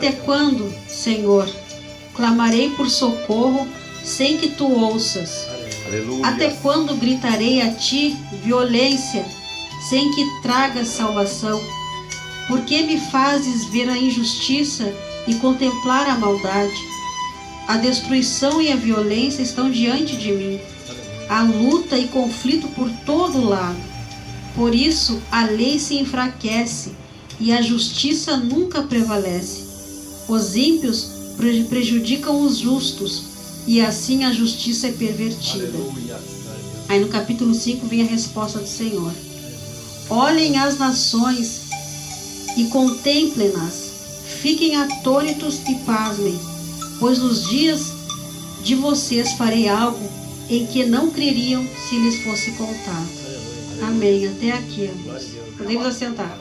Até quando, Senhor, clamarei por socorro sem que tu ouças? Aleluia. Até quando gritarei a ti violência sem que tragas salvação? Por que me fazes ver a injustiça e contemplar a maldade? A destruição e a violência estão diante de mim. Há luta e conflito por todo lado. Por isso a lei se enfraquece e a justiça nunca prevalece. Os ímpios prejudicam os justos e assim a justiça é pervertida. Aleluia. Aí no capítulo 5 vem a resposta do Senhor. Olhem as nações e contemplem-nas. Fiquem atônitos e pasmem, pois nos dias de vocês farei algo em que não creriam se lhes fosse contado. Amém. Até aqui, amados. Podemos assentar.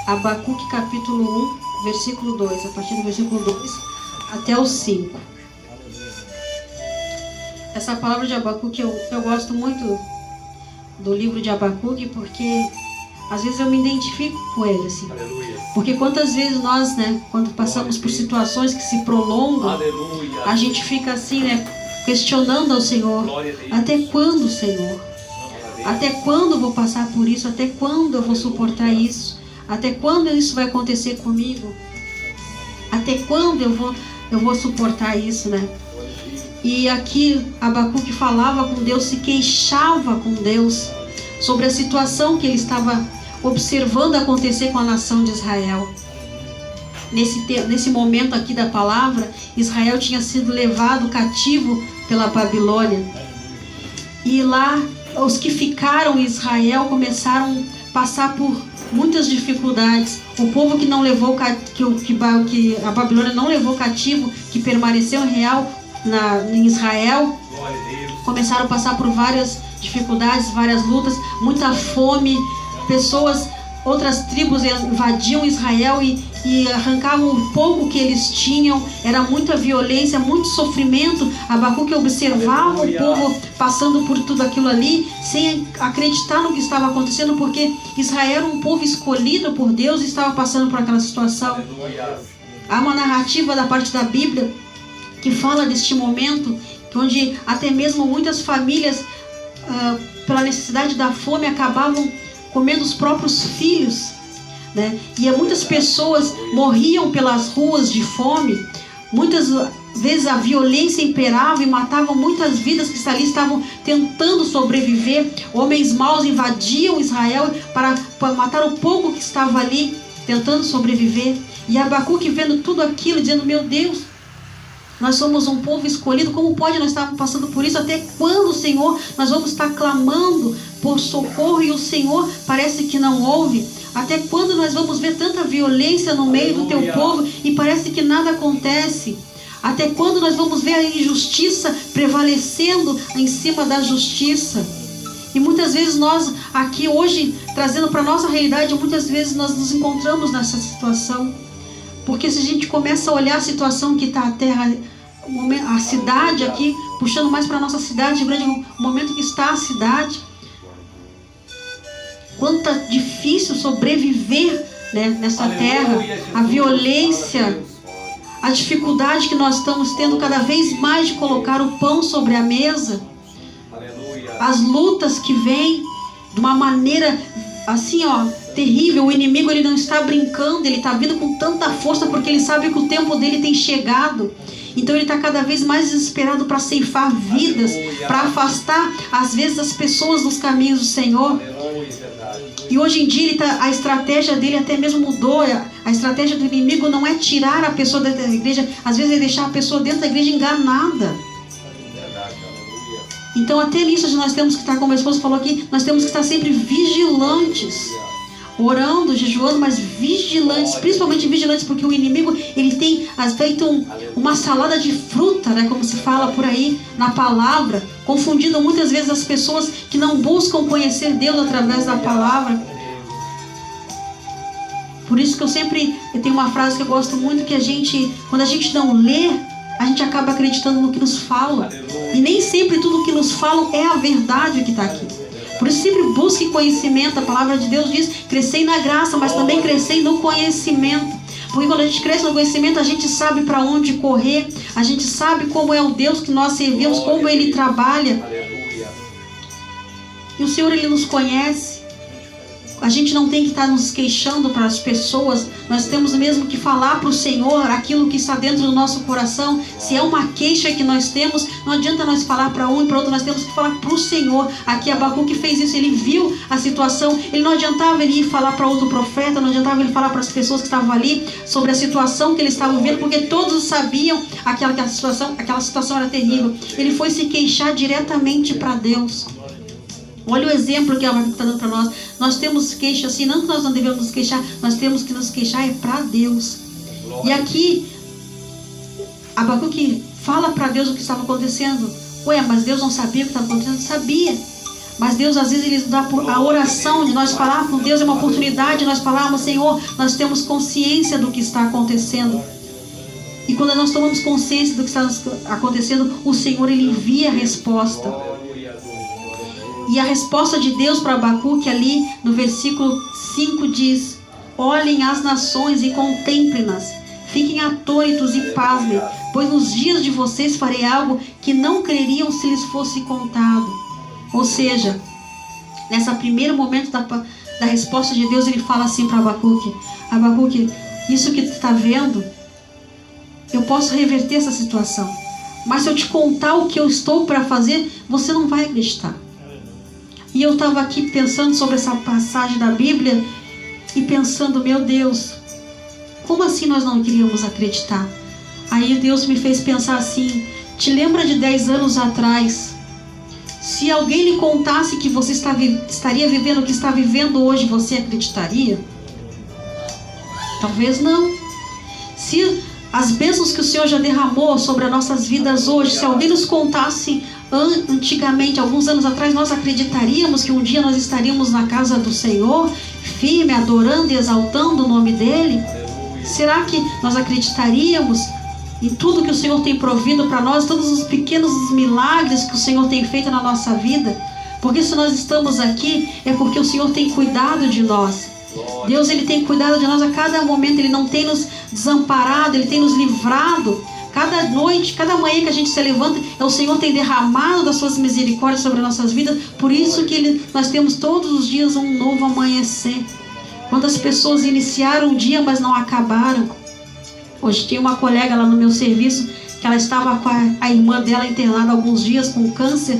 Abacuque capítulo 1, versículo 2. A partir do versículo 2 até o 5. Essa palavra de Abacuque, eu gosto muito do livro de Abacuque, porque às vezes eu me identifico com ele, assim. Aleluia. Porque quantas vezes nós, né, quando passamos por situações que se prolongam, Aleluia. a gente fica assim, né, questionando ao Senhor. Glória a Deus. Até quando, Senhor? Até quando eu vou passar por isso? Até quando eu vou suportar isso? Até quando isso vai acontecer comigo? Até quando eu vou suportar isso, né? E aqui Abacuque falava com Deus, se queixava com Deus sobre a situação que ele estava observando acontecer com a nação de Israel. Nesse momento aqui da palavra, Israel tinha sido levado cativo pela Babilônia. E lá, os que ficaram em Israel começaram a passar por muitas dificuldades. O povo que não levou, que a Babilônia não levou cativo, que permaneceu em Israel, começaram a passar por várias dificuldades, várias lutas, muita fome. Outras tribos invadiam Israel e arrancavam o pouco que eles tinham. Era muita violência, muito sofrimento. Abacuque observava o povo passando por tudo aquilo ali, sem acreditar no que estava acontecendo, porque Israel era um povo escolhido por Deus e estava passando por aquela situação. Há uma narrativa da parte da Bíblia que fala deste momento, onde até mesmo muitas famílias, pela necessidade da fome, acabavam comendo os próprios filhos, né? E muitas pessoas morriam pelas ruas de fome. Muitas vezes a violência imperava e matava muitas vidas que ali estavam tentando sobreviver. Homens maus invadiam Israel para matar o pouco que estava ali tentando sobreviver. E Abacuque vendo tudo aquilo, dizendo: meu Deus, nós somos um povo escolhido, como pode nós estarmos passando por isso? Até quando, Senhor, nós vamos estar clamando por socorro e o Senhor parece que não ouve? Até quando nós vamos ver tanta violência no meio do teu povo e parece que nada acontece? Até quando nós vamos ver a injustiça prevalecendo em cima da justiça? E muitas vezes nós aqui hoje, trazendo para a nossa realidade, muitas vezes nós nos encontramos nessa situação. Porque se a gente começa a olhar a situação que está a terra, a cidade aqui, puxando mais para a nossa cidade, o momento que está a cidade, quanto é difícil sobreviver, né, nessa terra, a violência, a dificuldade que nós estamos tendo cada vez mais de colocar o pão sobre a mesa, as lutas que vêm de uma maneira assim, terrível. O inimigo, ele não está brincando, ele está vindo com tanta força porque ele sabe que o tempo dele tem chegado. Então ele está cada vez mais desesperado para ceifar vidas, para afastar às vezes as pessoas dos caminhos do Senhor. E hoje em dia a estratégia dele até mesmo mudou. A estratégia do inimigo não é tirar a pessoa dentro da igreja, às vezes é deixar a pessoa dentro da igreja enganada. Então até nisso nós temos que estar, como a esposa falou aqui, nós temos que estar sempre vigilantes, orando, jejuando, mas vigilantes, principalmente vigilantes, porque o inimigo, ele tem feito uma salada de fruta, né, como se fala por aí na palavra, confundindo muitas vezes as pessoas que não buscam conhecer Deus através da palavra. Por isso que eu tenho uma frase que eu gosto muito, que quando a gente não lê, a gente acaba acreditando no que nos falam. E nem sempre tudo que nos falam é a verdade que está aqui. Por isso sempre busque conhecimento. A palavra de Deus diz: crescei na graça, mas também crescei no conhecimento. Porque quando a gente cresce no conhecimento, a gente sabe para onde correr, a gente sabe como é o Deus que nós servimos, como Ele trabalha. E o Senhor, Ele nos conhece. A gente não tem que estar nos queixando para as pessoas. Nós temos mesmo que falar para o Senhor aquilo que está dentro do nosso coração. Se é uma queixa que nós temos, não adianta nós falar para um e para outro. Nós temos que falar para o Senhor. Aqui Abacuque fez isso. Ele viu a situação. Ele não adiantava ele ir falar para outro profeta. Não adiantava ele falar para as pessoas que estavam ali sobre a situação que ele estava vivendo, porque todos sabiam aquela situação era terrível. Ele foi se queixar diretamente para Deus. Olha o exemplo que a Bíblia está dando para nós. Nós temos queixa assim, não que nós não devemos nos queixar, nós temos que nos queixar é para Deus. E aqui, Abacuque fala para Deus o que estava acontecendo. Ué, mas Deus não sabia o que estava acontecendo? Sabia. Mas Deus, às vezes, Ele nos dá a oração de nós falar com Deus, é uma oportunidade de nós falarmos, Senhor, nós temos consciência do que está acontecendo. E quando nós tomamos consciência do que está acontecendo, o Senhor, Ele envia a resposta. E a resposta de Deus para Abacuque ali no versículo 5 diz: olhem as nações e contemplem-nas, fiquem atônitos e pasmem, pois nos dias de vocês farei algo que não creriam se lhes fosse contado. Ou seja, nesse primeiro momento da resposta de Deus, ele fala assim para Abacuque: Abacuque, isso que tu está vendo, eu posso reverter essa situação, mas se eu te contar o que eu estou para fazer, você não vai acreditar. E eu estava aqui pensando sobre essa passagem da Bíblia e pensando, meu Deus, como assim nós não queríamos acreditar? Aí Deus me fez pensar assim: te lembra de 10 anos atrás? Se alguém lhe contasse que você estaria vivendo o que está vivendo hoje, você acreditaria? Talvez não. Se as bênçãos que o Senhor já derramou sobre as nossas vidas hoje, se alguém nos contasse antigamente, alguns anos atrás, nós acreditaríamos que um dia nós estaríamos na casa do Senhor, firme, adorando e exaltando o nome dEle? Será que nós acreditaríamos em tudo que o Senhor tem provido para nós, todos os pequenos milagres que o Senhor tem feito na nossa vida? Porque se nós estamos aqui, é porque o Senhor tem cuidado de nós. Deus, Ele tem cuidado de nós a cada momento. Ele não tem nos desamparado, Ele tem nos livrado. Cada noite, cada manhã que a gente se levanta, o Senhor tem derramado das suas misericórdias sobre nossas vidas. Por isso que nós temos todos os dias um novo amanhecer. Quantas pessoas iniciaram o dia, mas não acabaram. Hoje tem uma colega lá no meu serviço, que ela estava com a irmã dela internada há alguns dias com câncer.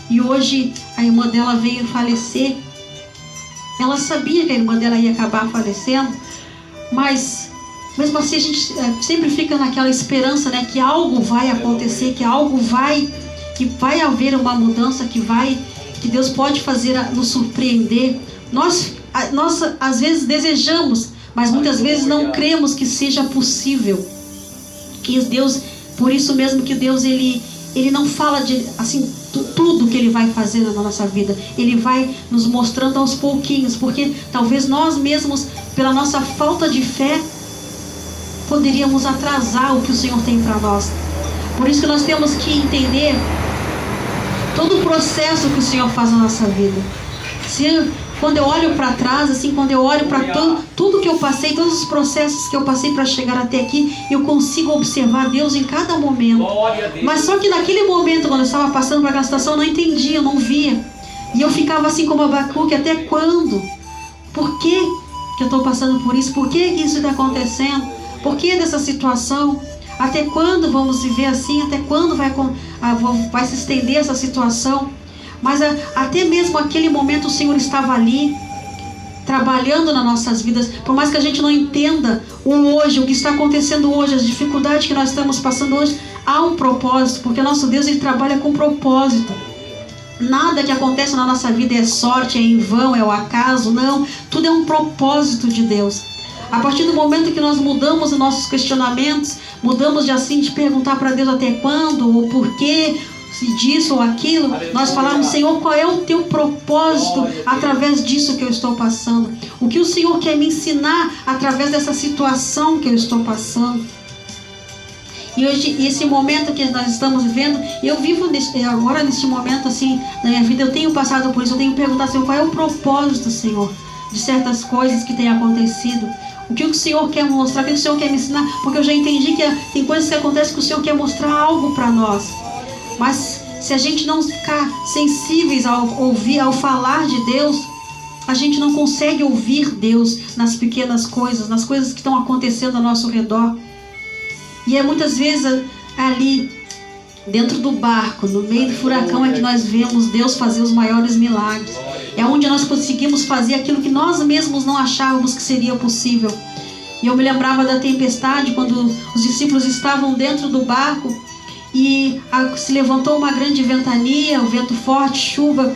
E hoje a irmã dela veio falecer. Ela sabia que a irmã dela ia acabar falecendo, mas mesmo assim a gente sempre fica naquela esperança, né, que algo vai acontecer, que vai haver uma mudança, que Deus pode fazer nos surpreender. Nós às vezes desejamos, mas muitas vezes não cremos que seja possível. Que Deus, por isso mesmo que Deus ele não fala de assim tudo que Ele vai fazer na nossa vida. Ele vai nos mostrando aos pouquinhos, porque talvez nós mesmos, pela nossa falta de fé, poderíamos atrasar o que o Senhor tem para nós. Por isso que nós temos que entender todo o processo que o Senhor faz na nossa vida. Quando eu olho para trás, assim, quando eu olho para tudo que eu passei, todos os processos que eu passei para chegar até aqui, eu consigo observar Deus em cada momento. Mas só que naquele momento, quando eu estava passando por aquela situação, eu não entendia, eu não via. E eu ficava assim como Abacuque: até quando? Por que eu estou passando por isso? Por que isso está acontecendo? Por que dessa situação? Até quando vamos viver assim? Até quando vai se estender essa situação? Mas até mesmo aquele momento o Senhor estava ali, trabalhando nas nossas vidas. Por mais que a gente não entenda o hoje, o que está acontecendo hoje, as dificuldades que nós estamos passando hoje, há um propósito, porque nosso Deus, Ele trabalha com propósito. Nada que acontece na nossa vida é sorte, é em vão, é o acaso, não. Tudo é um propósito de Deus. A partir do momento que nós mudamos os nossos questionamentos, mudamos de perguntar para Deus até quando, ou por quê, se disso ou aquilo, nós falamos: Senhor, qual é o teu propósito através disso que eu estou passando? O que o Senhor quer me ensinar através dessa situação que eu estou passando? E hoje, esse momento que nós estamos vivendo, eu vivo agora neste momento assim, na minha vida, eu tenho passado por isso, eu tenho perguntado: Senhor, qual é o propósito, Senhor, de certas coisas que têm acontecido? O que o Senhor quer mostrar, o que o Senhor quer me ensinar, porque eu já entendi que tem coisas que acontecem que o Senhor quer mostrar algo para nós. Mas se a gente não ficar sensíveis ao ouvir, ao falar de Deus, a gente não consegue ouvir Deus nas pequenas coisas, nas coisas que estão acontecendo ao nosso redor. E é muitas vezes ali, dentro do barco, no meio do furacão, é que nós vemos Deus fazer os maiores milagres. É onde nós conseguimos fazer aquilo que nós mesmos não achávamos que seria possível. E eu me lembrava da tempestade, quando os discípulos estavam dentro do barco e se levantou uma grande ventania, um vento forte, chuva,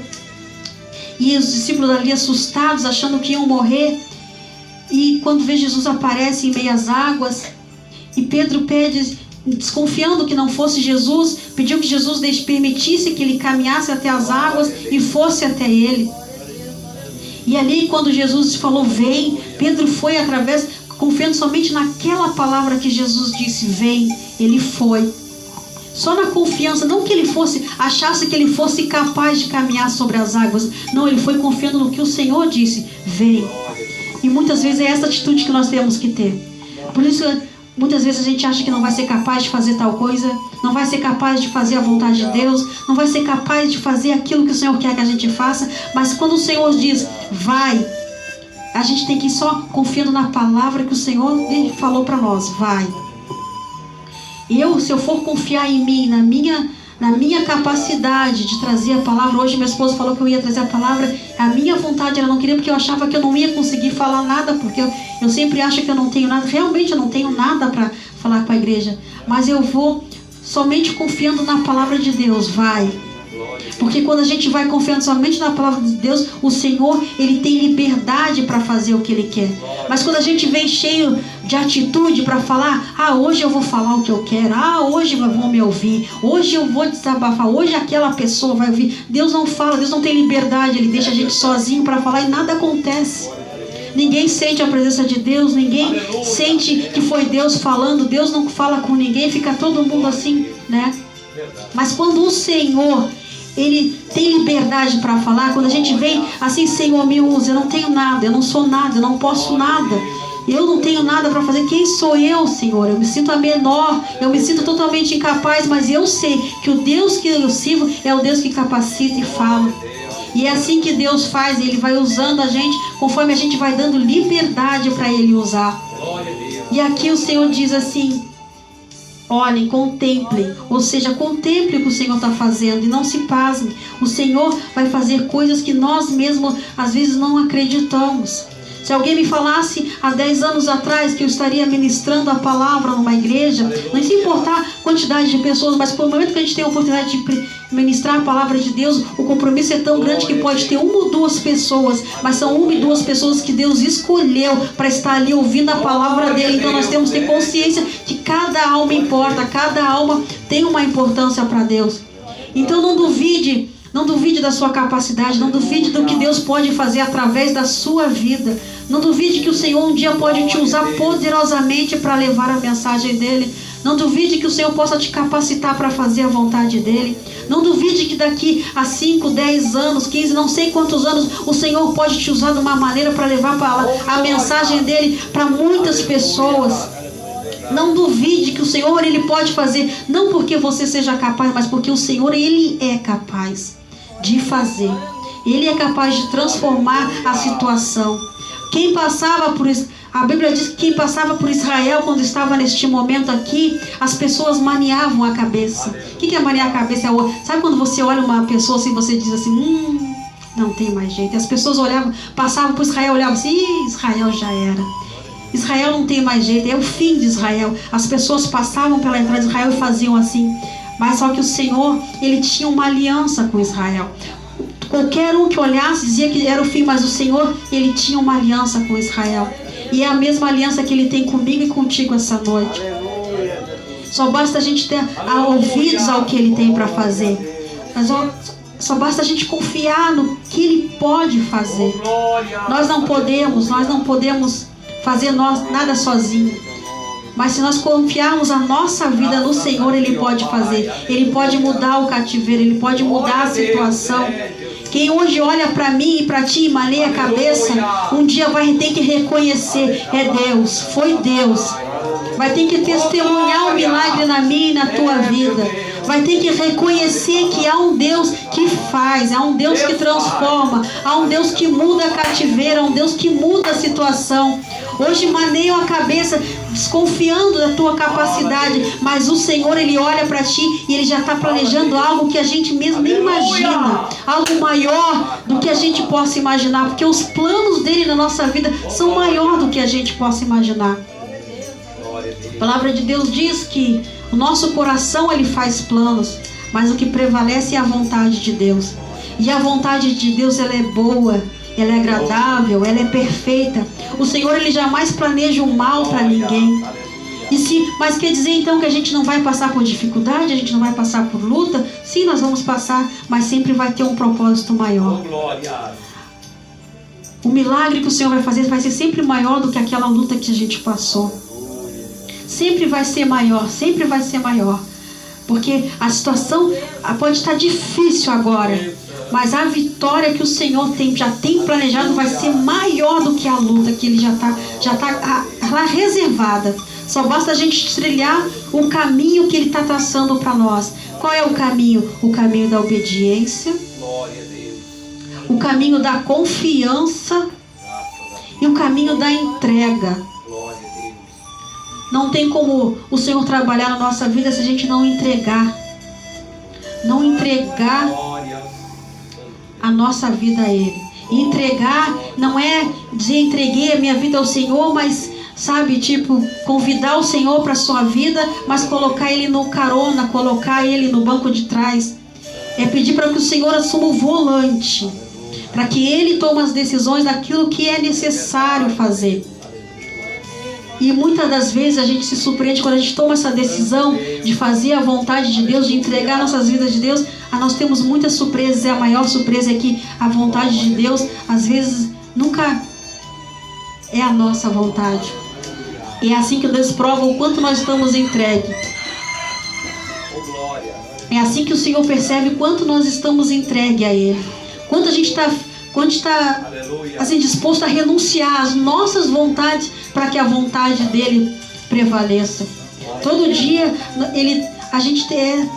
e os discípulos ali assustados, achando que iam morrer. E quando vê Jesus aparece em meio às águas, e Pedro pede, desconfiando que não fosse Jesus, pediu que Jesus permitisse que ele caminhasse até as águas e fosse até ele. E ali, quando Jesus falou vem, Pedro foi através, confiando somente naquela palavra que Jesus disse, vem. Ele foi só na confiança, não que ele achasse que ele fosse capaz de caminhar sobre as águas. Não, ele foi confiando no que o Senhor disse, vem. E muitas vezes é essa atitude que nós temos que ter. Por isso, muitas vezes a gente acha que não vai ser capaz de fazer tal coisa, não vai ser capaz de fazer a vontade de Deus, não vai ser capaz de fazer aquilo que o Senhor quer que a gente faça. Mas quando o Senhor diz, vai, a gente tem que ir só confiando na palavra que o Senhor falou para nós, vai. Se eu for confiar em mim, na minha capacidade de trazer a palavra, hoje minha esposa falou que eu ia trazer a palavra, a minha vontade ela não queria, porque eu achava que eu não ia conseguir falar nada, porque eu sempre acho que eu não tenho nada, realmente eu não tenho nada para falar com a igreja, mas eu vou somente confiando na palavra de Deus, vai. Porque quando a gente vai confiando somente na palavra de Deus, o Senhor, Ele tem liberdade para fazer o que Ele quer. Mas quando a gente vem cheio de atitude para falar, hoje eu vou falar o que eu quero, hoje vão me ouvir, hoje eu vou desabafar, hoje aquela pessoa vai ouvir. Deus não fala, Deus não tem liberdade, Ele deixa a gente sozinho para falar e nada acontece. Ninguém sente a presença de Deus, ninguém sente que foi Deus falando, Deus não fala com ninguém, fica todo mundo assim, né? Mas quando o Senhor, Ele tem liberdade para falar, quando a gente vem assim, Senhor, me usa, eu não tenho nada, eu não sou nada, eu não posso nada, eu não tenho nada para fazer, quem sou eu, Senhor? Eu me sinto a menor, eu me sinto totalmente incapaz, mas eu sei que o Deus que eu sirvo é o Deus que capacita e fala. E é assim que Deus faz, Ele vai usando a gente, conforme a gente vai dando liberdade para Ele usar. E aqui o Senhor diz assim, olhem, contemplem, ou seja, contemple o que o Senhor está fazendo e não se pasmem. O Senhor vai fazer coisas que nós mesmos às vezes não acreditamos. Se alguém me falasse há 10 anos atrás que eu estaria ministrando a palavra numa igreja, não se importar a quantidade de pessoas, mas por momento que a gente tem a oportunidade de ministrar a palavra de Deus, o compromisso é tão grande que pode ter 1 ou 2 pessoas, mas são 1 e 2 pessoas que Deus escolheu para estar ali ouvindo a palavra dele. Então nós temos que ter consciência que cada alma importa, cada alma tem uma importância para Deus. Então não duvide da sua capacidade, não duvide do que Deus pode fazer através da sua vida. Não duvide que o Senhor um dia pode te usar poderosamente para levar a mensagem dele. Não duvide que o Senhor possa te capacitar para fazer a vontade dele. Não duvide que daqui a 5, 10 anos, 15, não sei quantos anos, o Senhor pode te usar de uma maneira para levar a mensagem dele para muitas pessoas. Não duvide que o Senhor, Ele pode fazer, não porque você seja capaz, mas porque o Senhor, Ele é capaz de fazer. Ele é capaz de transformar a situação. Quem passava por isso, a Bíblia diz que quem passava por Israel quando estava neste momento aqui, as pessoas maniavam a cabeça. O que é maniar a cabeça? Sabe quando você olha uma pessoa assim, você diz assim, não tem mais jeito. E as pessoas olhavam, passavam por Israel, olhavam assim, Israel já era. Israel não tem mais jeito, é o fim de Israel. As pessoas passavam pela entrada de Israel e faziam assim. Mas só que o Senhor, Ele tinha uma aliança com Israel. Qualquer um que olhasse dizia que era o fim, mas o Senhor, Ele tinha uma aliança com Israel. E é a mesma aliança que Ele tem comigo e contigo essa noite. Só basta a gente ter ouvidos ao que Ele tem para fazer. Mas só basta a gente confiar no que Ele pode fazer. Nós não podemos fazer nada sozinho. Mas se nós confiarmos a nossa vida no Senhor, Ele pode fazer. Ele pode mudar o cativeiro, Ele pode mudar a situação. Quem hoje olha para mim e para ti e maneia a cabeça, um dia vai ter que reconhecer: é Deus, foi Deus. Vai ter que testemunhar um milagre na minha e na tua vida. Vai ter que reconhecer que há um Deus que faz, há um Deus que transforma, há um Deus que muda a cativeiro, há um Deus que muda a situação. Hoje maneiam a cabeça desconfiando da tua capacidade, mas o Senhor, Ele olha para ti e Ele já está planejando algo que a gente mesmo nem imagina, algo maior do que a gente possa imaginar, porque os planos dele na nossa vida são maior do que a gente possa imaginar. A palavra de Deus diz que o nosso coração, ele faz planos, mas o que prevalece é a vontade de Deus. E a vontade de Deus, ela é boa, ela é agradável, ela é perfeita. O Senhor, ele jamais planeja o mal para ninguém. Mas quer dizer então que a gente não vai passar por dificuldade, a gente não vai passar por luta? Sim, nós vamos passar, mas sempre vai ter um propósito maior. O milagre que o Senhor vai fazer vai ser sempre maior do que aquela luta que a gente passou. Sempre vai ser maior, sempre vai ser maior. Porque a situação pode estar difícil agora, mas a vitória que o Senhor já tem planejado vai ser maior do que a luta que Ele já tá lá reservada. Só basta a gente trilhar o caminho que Ele está traçando para nós. Qual é o caminho? O caminho da obediência, o caminho da confiança e o caminho da entrega. Não tem como o Senhor trabalhar na nossa vida se a gente não entregar. Não entregar a nossa vida a Ele. Entregar não é dizer entreguei a minha vida ao Senhor, mas sabe, tipo, convidar o Senhor para a sua vida, mas colocar Ele no carona, colocar Ele no banco de trás. É pedir para que o Senhor assuma o volante, para que Ele tome as decisões daquilo que é necessário fazer. E muitas das vezes a gente se surpreende quando a gente toma essa decisão de fazer a vontade de Deus, de entregar nossas vidas de Deus. Nós temos muitas surpresas, e a maior surpresa é que a vontade de Deus, às vezes, nunca é a nossa vontade. E é assim que Deus prova o quanto nós estamos entregues. É assim que o Senhor percebe o quanto nós estamos entregues a Ele. Quanto a gente está assim, disposto a renunciar às nossas vontades para que a vontade dele prevaleça. Todo dia a gente é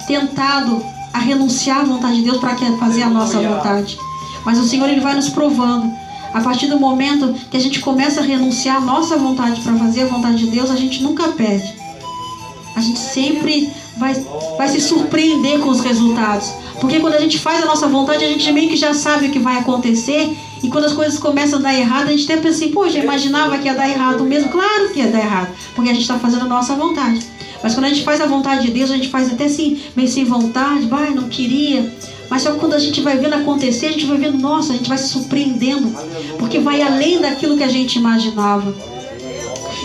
tentado a renunciar à vontade de Deus para fazer a nossa vontade. Mas o Senhor, ele vai nos provando. A partir do momento que a gente começa a renunciar à nossa vontade para fazer a vontade de Deus, a gente nunca perde. A gente sempre vai se surpreender com os resultados. Porque quando a gente faz a nossa vontade, a gente meio que já sabe o que vai acontecer. E quando as coisas começam a dar errado, a gente até pensa assim: poxa, eu imaginava que ia dar errado mesmo. Claro que ia dar errado, porque a gente está fazendo a nossa vontade. Mas quando a gente faz a vontade de Deus, a gente faz até assim, meio sem vontade. Vai, não queria. Mas só que quando a gente vai vendo acontecer, a gente vai vendo, nossa, a gente vai se surpreendendo. Porque vai além daquilo que a gente imaginava.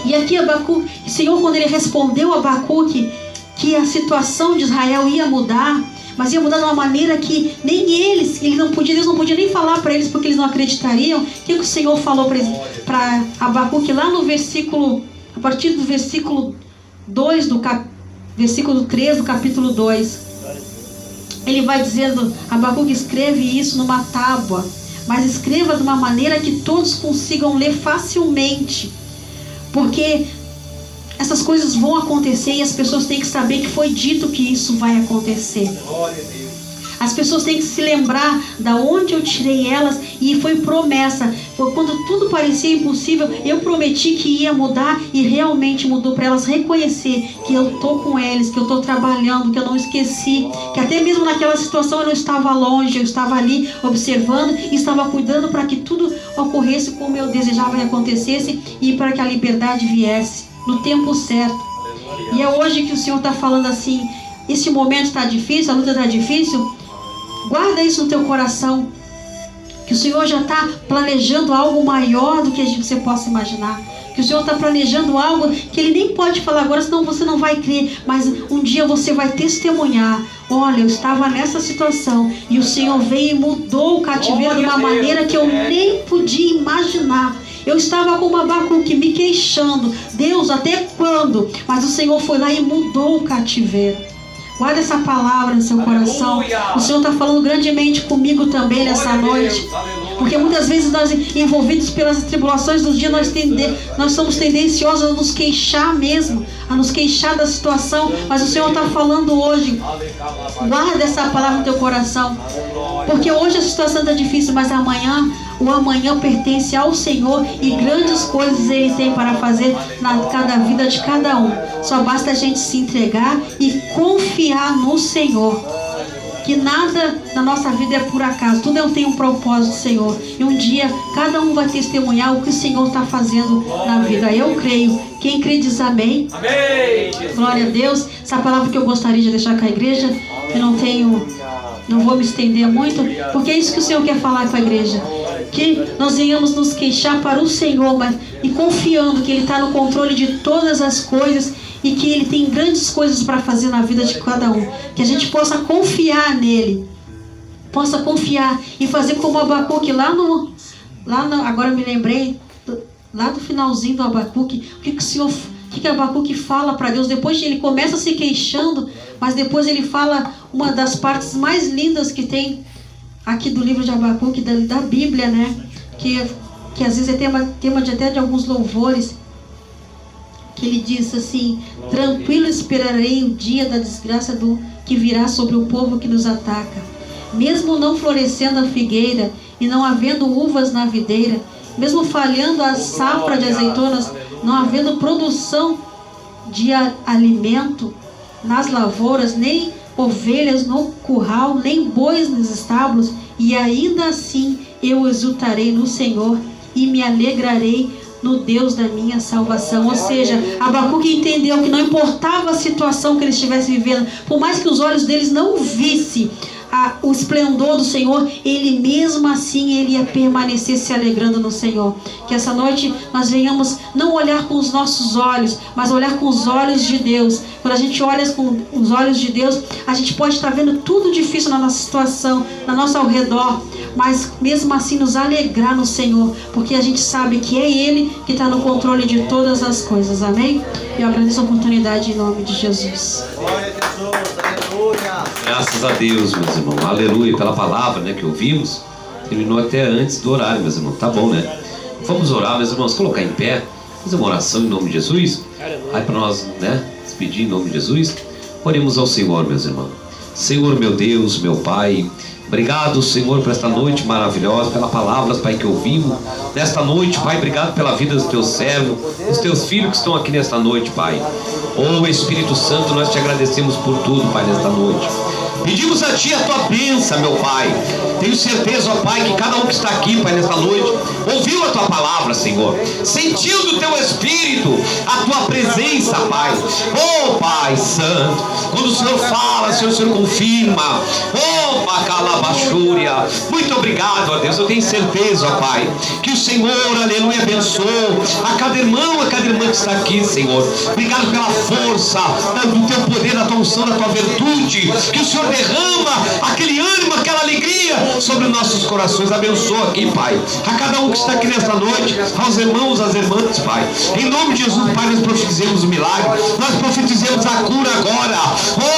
E aqui Abacuque, o Senhor, quando ele respondeu a Abacuque que a situação de Israel ia mudar, mas ia mudar de uma maneira que nem Deus não podia nem falar para eles, porque eles não acreditariam. O que o Senhor falou para Abacuque lá no versículo, a partir do versículo 2, versículo 3 do capítulo 2. Ele vai dizendo: Abacuque, escreve isso numa tábua, mas escreva de uma maneira que todos consigam ler facilmente, porque essas coisas vão acontecer e as pessoas têm que saber que foi dito que isso vai acontecer. As pessoas têm que se lembrar da onde eu tirei elas, e foi promessa. Quando tudo parecia impossível, eu prometi que ia mudar e realmente mudou, para elas reconhecer que eu estou com eles, que eu estou trabalhando, que eu não esqueci, que até mesmo naquela situação eu não estava longe, eu estava ali observando e estava cuidando para que tudo ocorresse como eu desejava que acontecesse e para que a liberdade viesse no tempo certo. E é hoje que o Senhor está falando assim: esse momento está difícil, a luta está difícil. Guarda isso no teu coração, que o Senhor já está planejando algo maior do que você possa imaginar. Que o Senhor está planejando algo que Ele nem pode falar agora, senão você não vai crer. Mas um dia você vai testemunhar: olha, eu estava nessa situação e o Senhor veio e mudou o cativeiro de uma maneira que eu nem podia imaginar. Eu estava com uma Abacuque me queixando: Deus, até quando? Mas o Senhor foi lá e mudou o cativeiro. Guarda essa palavra no seu coração. O Senhor está falando grandemente comigo também nessa noite. Porque muitas vezes nós, envolvidos pelas tribulações do dia, nós somos tendenciosos a nos queixar mesmo, a nos queixar da situação. Mas o Senhor está falando hoje. Guarda essa palavra no teu coração. Porque hoje a situação está difícil, mas o amanhã pertence ao Senhor e grandes coisas Ele tem para fazer na cada vida de cada um. Só basta a gente se entregar e confiar no Senhor. Que nada na nossa vida é por acaso, tudo tem um propósito, Senhor. E um dia cada um vai testemunhar o que o Senhor está fazendo na vida. Eu creio. Quem crê diz amém. Amém. Glória a Deus. Essa palavra que eu gostaria de deixar com a igreja, eu não vou me estender muito, porque é isso que o Senhor quer falar com a igreja. Que nós venhamos nos queixar para o Senhor, e confiando que Ele está no controle de todas as coisas e que Ele tem grandes coisas para fazer na vida de cada um. Que a gente possa confiar nele, possa confiar e fazer como Abacuque agora eu me lembrei, lá do finalzinho do Abacuque, o que Abacuque fala para Deus. Depois ele começa se queixando, mas depois ele fala uma das partes mais lindas que tem aqui do livro de Abacuque, da Bíblia, né? Que às vezes é tema até de alguns louvores, que ele diz assim: tranquilo esperarei o dia da desgraça que virá sobre o povo que nos ataca. Mesmo não florescendo a figueira e não havendo uvas na videira, mesmo falhando a safra de azeitonas, não havendo produção de alimento nas lavouras, nem ovelhas no curral, nem bois nos estábulos, e ainda assim eu exultarei no Senhor e me alegrarei no Deus da minha salvação. Ou seja, Abacuque entendeu que não importava a situação que ele estivesse vivendo, por mais que os olhos deles não vissem o esplendor do Senhor, ele mesmo assim ele ia permanecer se alegrando no Senhor. Que essa noite nós venhamos não olhar com os nossos olhos, mas olhar com os olhos de Deus. Quando a gente olha com os olhos de Deus, a gente pode estar vendo tudo difícil na nossa situação, na nossa ao redor, mas mesmo assim nos alegrar no Senhor, porque a gente sabe que é Ele que está no controle de todas as coisas. Amém? Eu agradeço a oportunidade em nome de Jesus. Glória a Jesus, aleluia. Graças a Deus, meus irmãos. Aleluia, pela palavra, né, que ouvimos. Terminou até antes do horário, meus irmãos. Tá bom, né? Vamos orar, meus irmãos, colocar em pé, fazer uma oração em nome de Jesus. Aí para nós, né, despedir em nome de Jesus. Oremos ao Senhor, meus irmãos. Senhor, meu Deus, meu Pai, obrigado, Senhor, por esta noite maravilhosa, pela palavra, Pai, que ouvimos nesta noite, Pai. Obrigado pela vida dos teus servos, dos teus filhos que estão aqui nesta noite, Pai. Oh, Espírito Santo, nós te agradecemos por tudo, Pai, nesta noite. Pedimos a Ti a Tua bênção, meu Pai. Tenho certeza, ó Pai, que cada um que está aqui, Pai, nesta noite, ouviu a Tua palavra, Senhor. Sentiu do Teu Espírito a Tua presença, Pai. Oh, Pai Santo, quando o Senhor fala, o Senhor confirma. Oh, Bacalabachúria. Muito obrigado, ó Deus. Eu tenho certeza, ó Pai, que o Senhor, aleluia, abençoou a cada irmão que está aqui, Senhor. Obrigado pela força do Teu poder, da Tua unção, da Tua virtude, que o Senhor derrama aquele ânimo, aquela alegria sobre nossos corações. Abençoa aqui, Pai, a cada um que está aqui nesta noite, aos irmãos, às irmãs, Pai. Em nome de Jesus, Pai, nós profetizemos o milagre, nós profetizemos a cura agora.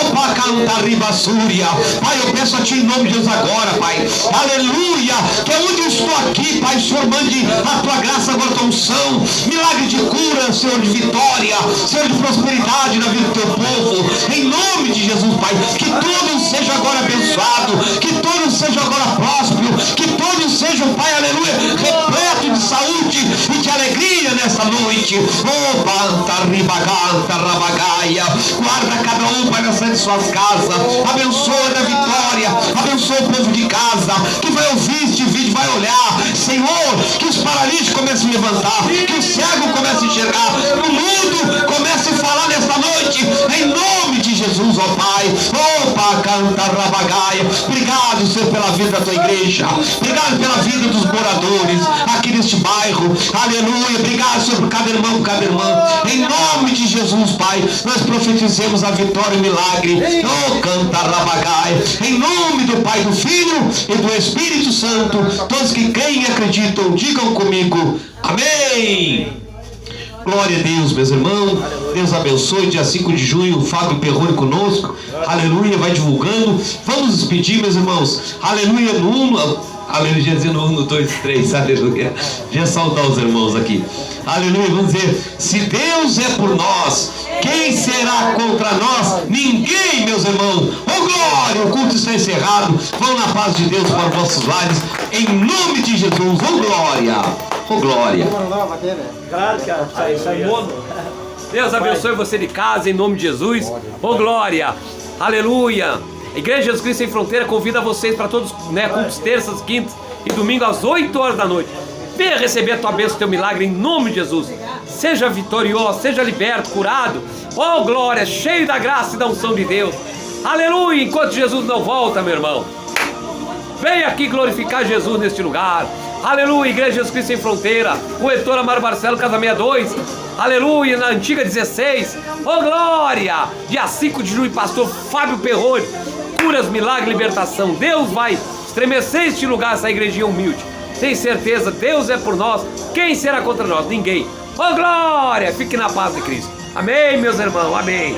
Opa, canta ribassúria. Pai, eu peço a Ti em nome de Jesus agora, Pai. Aleluia. Que onde eu estou aqui, Pai, o Senhor mande a Tua graça agora, a Tua unção. Milagre de cura, Senhor, de vitória, Senhor, de prosperidade na vida do Teu povo. Em nome de Jesus, Pai. Que todos sejam agora abençoados, que todos sejam agora prósperos, que todos sejam, Pai, aleluia, repleto de saúde e de alegria nessa noite. Oh, banta, ribaganta, rabagaia. Guarda cada um, Pai, nessa de suas casas. Abençoa da vitória, abençoa o povo de casa, que vai ouvir este vídeo, vai olhar. Senhor, que os paralíticos comecem a levantar, que o cego comece a enxergar, o mundo comece a falar nesta noite, em nome de Jesus, ó Pai. Opa, canta, rabagaia. Obrigado, Senhor, pela vida da Tua igreja. Obrigado pela vida dos moradores aqui neste bairro. Aleluia. Obrigado, Senhor, por cada irmão, cada irmã. Em nome de Jesus, Pai, nós profetizemos a vitória e o milagre. Oh, canta, rabagaia. Em nome do Pai, do Filho e do Espírito Santo. Todos que creem e acreditam, digam comigo. Amém. Glória a Deus, meus irmãos. Deus abençoe. Dia 5 de junho, o Fábio Perrone conosco. Aleluia, vai divulgando. Vamos despedir, meus irmãos. Aleluia, no 1, aleluia, dizendo 1, 2, 3, aleluia. Já saudar os irmãos aqui. Aleluia, vamos dizer: se Deus é por nós, quem será contra nós? Ninguém, meus irmãos. Oh glória, o culto está encerrado. Vão na paz de Deus para os vossos lares, em nome de Jesus. Oh glória, oh glória. Deus abençoe você de casa, em nome de Jesus. Oh glória, aleluia. A Igreja Jesus Cristo Sem Fronteira convida vocês para todos, né, cultos terças, quintas e domingo às 8 horas da noite. Venha receber a tua bênção, teu milagre, em nome de Jesus. Seja vitorioso, seja liberto, curado. Oh glória, cheio da graça e da unção de Deus. Aleluia, enquanto Jesus não volta, meu irmão. Venha aqui glorificar Jesus neste lugar. Aleluia, Igreja Jesus Cristo Sem Fronteira. Corretora Amaro Marcelo, Casa 62. Aleluia, na antiga 16. Oh glória, dia 5 de junho, pastor Fábio Perrone. Curas, milagre, libertação. Deus vai estremecer este lugar, essa igrejinha humilde. Tem certeza, Deus é por nós. Quem será contra nós? Ninguém. Oh glória, fique na paz de Cristo. Amém, meus irmãos, amém.